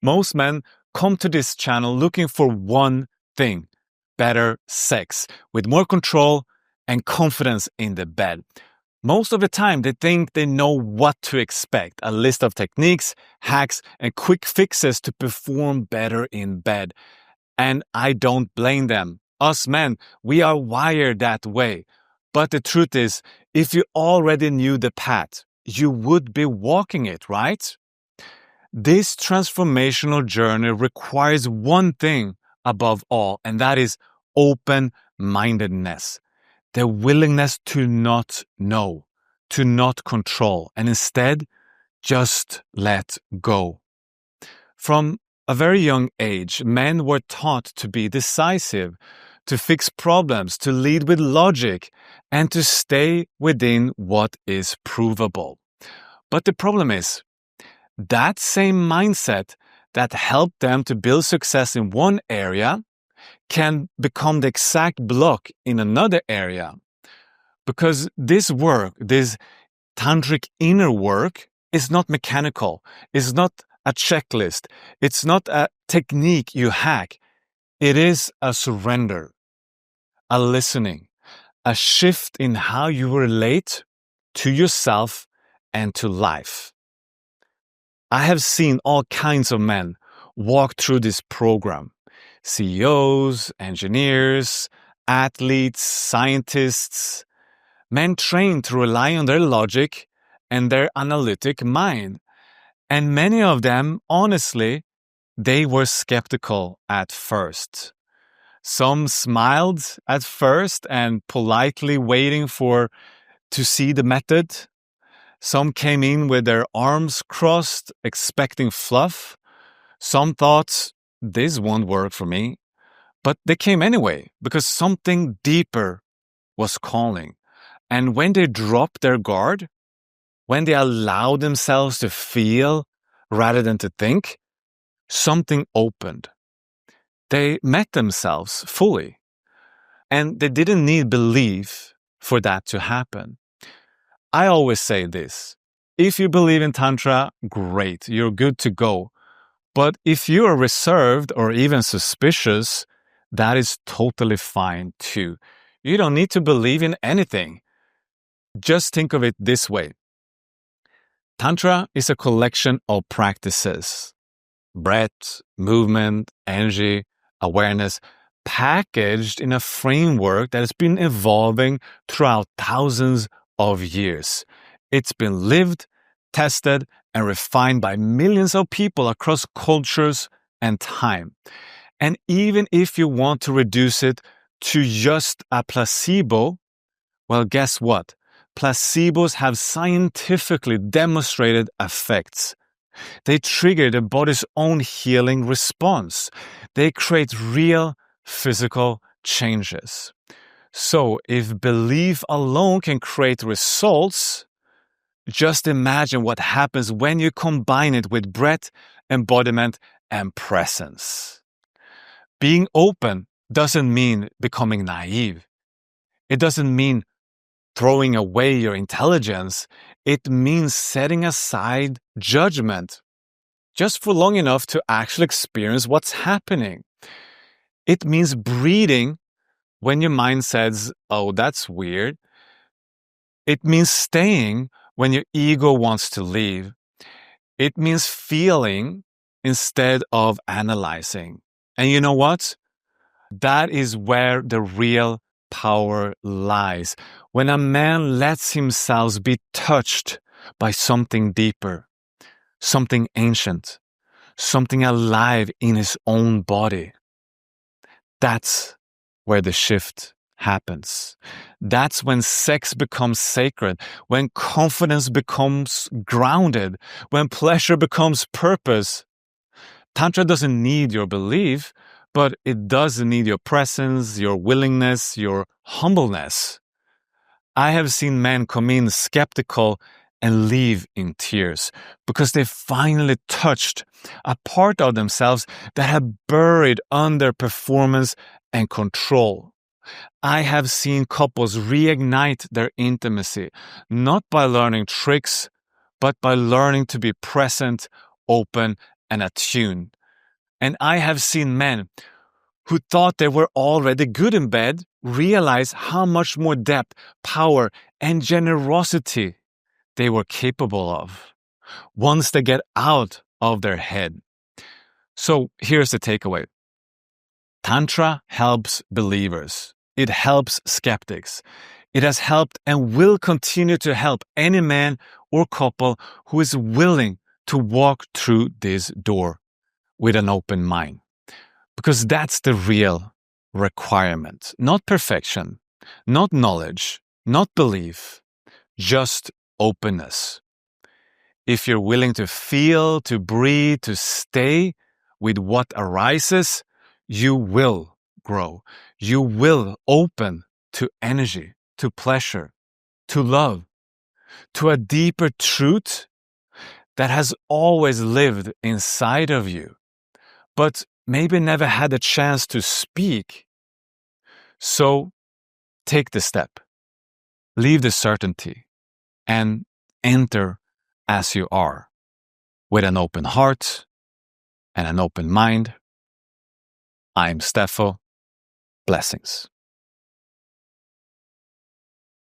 Most men come to this channel looking for one thing: better sex, with more control and confidence in the bed. Most of the time, they think they know what to expect: a list of techniques, hacks, and quick fixes to perform better in bed. And I don't blame them. Us men, we are wired that way. But the truth is, if you already knew the path, you would be walking it, right? This transformational journey requires one thing above all, and that is open-mindedness. The willingness to not know, to not control, and instead just let go. From a very young age, men were taught to be decisive, to fix problems, to lead with logic, and to stay within what is provable. But the problem is, that same mindset that helped them to build success in one area can become the exact block in another area. Because this work, this tantric inner work, is not mechanical. It's not a checklist. It's not a technique you hack. It is a surrender, a listening, a shift in how you relate to yourself and to life. I have seen all kinds of men walk through this program: CEOs, engineers, athletes, scientists, men trained to rely on their logic and their analytic mind. And many of them, honestly, they were skeptical at first. Some smiled at first and politely waiting to see the method. Some came in with their arms crossed, expecting fluff. Some thought, this won't work for me. But they came anyway, because something deeper was calling. And when they dropped their guard, when they allowed themselves to feel rather than to think, something opened. They met themselves fully. And they didn't need belief for that to happen. I always say this: if you believe in Tantra, great, you're good to go. But if you are reserved or even suspicious, that is totally fine too. You don't need to believe in anything. Just think of it this way. Tantra is a collection of practices: breath, movement, energy, awareness, packaged in a framework that has been evolving throughout thousands of years. It's been lived, tested, and refined by millions of people across cultures and time. And even if you want to reduce it to just a placebo, well, guess what? Placebos have scientifically demonstrated effects. They trigger the body's own healing response. They create real physical changes. So, if belief alone can create results, just imagine what happens when you combine it with breath, embodiment, and presence. Being open doesn't mean becoming naive. It doesn't mean throwing away your intelligence. It means setting aside judgment just for long enough to actually experience what's happening. It means breathing when your mind says, oh, that's weird. It means staying when your ego wants to leave. It means feeling instead of analyzing. And you know what? That is where the real power lies. When a man lets himself be touched by something deeper, something ancient, something alive in his own body. That's where the shift happens. That's when sex becomes sacred, when confidence becomes grounded, when pleasure becomes purpose. Tantra doesn't need your belief, but it does need your presence, your willingness, your humbleness. I have seen men come in skeptical and leave in tears because they finally touched a part of themselves that had buried under performance and control. I have seen couples reignite their intimacy, not by learning tricks, but by learning to be present, open, and attuned. And I have seen men who thought they were already good in bed realize how much more depth, power, and generosity they were capable of once they get out of their head. So here's the takeaway. Tantra helps believers. It helps skeptics. It has helped and will continue to help any man or couple who is willing to walk through this door with an open mind. Because that's the real requirement. Not perfection, not knowledge, not belief, just openness. If you're willing to feel, to breathe, to stay with what arises, you will grow. You will open to energy, to pleasure, to love, to a deeper truth that has always lived inside of you, but maybe never had a chance to speak. So take the step, leave the certainty, and enter as you are, with an open heart and an open mind. I'm Steffo. Blessings.